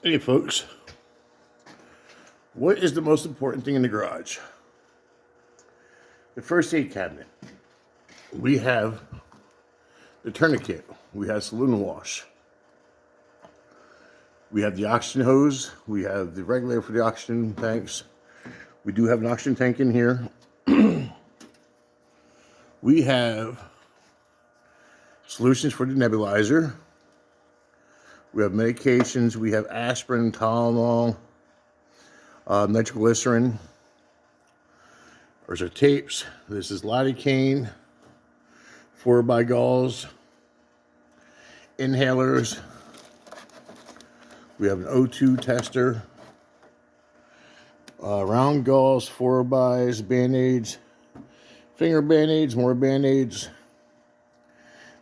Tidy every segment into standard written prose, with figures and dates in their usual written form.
Hey folks, what is the most important thing in the garage? The first aid cabinet. We have the tourniquet. We have saloon wash. We have the oxygen hose. We have the regulator for the oxygen tanks. We do have an oxygen tank in here. We have solutions for the nebulizer. We have medications. We have aspirin, Tylenol, nitroglycerin. There's our tapes. This is lidocaine, 4x gauze, inhalers. We have an O2 tester, round gauze, 4x, band-aids, finger band-aids, more band-aids.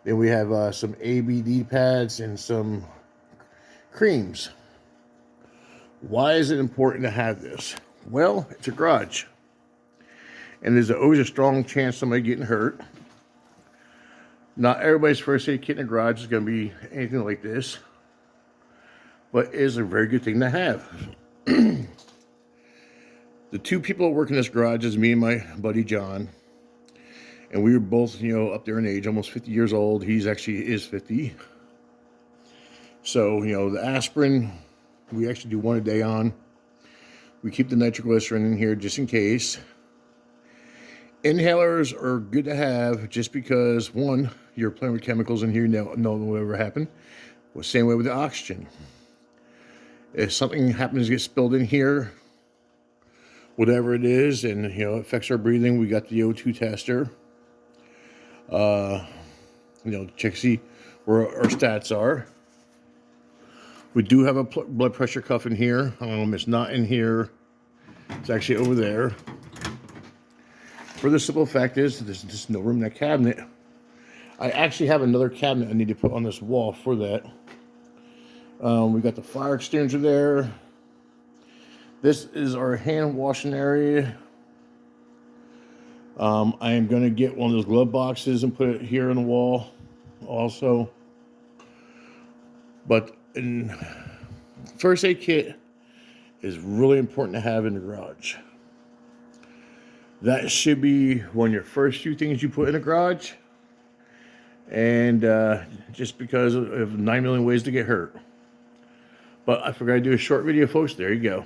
Then we have some ABD pads and some creams. Why is it important to have this? Well, it's a garage. And there's always a strong chance of somebody getting hurt. Not everybody's first aid kit in the garage is going to be anything like this. But it is a very good thing to have. The two people that work in this garage is me and my buddy John. And we were both, up there in age, almost 50 years old. He's actually is 50. So, the aspirin, we actually do one a day on. We keep the nitroglycerin in here just in case. Inhalers are good to have just because, one, you're playing with chemicals in here, you don't know what ever happened. Well, same way with the oxygen. If something happens to get spilled in here, whatever it is, and, it affects our breathing, we got the O2 tester. Check to see where our stats are. We do have a blood pressure cuff in here. It's not in here. It's actually over there. For the simple fact is, there's just no room in that cabinet. I actually have another cabinet I need to put on this wall for that. We got the fire extinguisher there. This is our hand washing area. I am going to get one of those glove boxes and put it here on the wall also. But first aid kit is really important to have in the garage. That should be one of your first few things you put in the garage. And just because of 9 million ways to get hurt. But I forgot to do a short video, folks. There you go.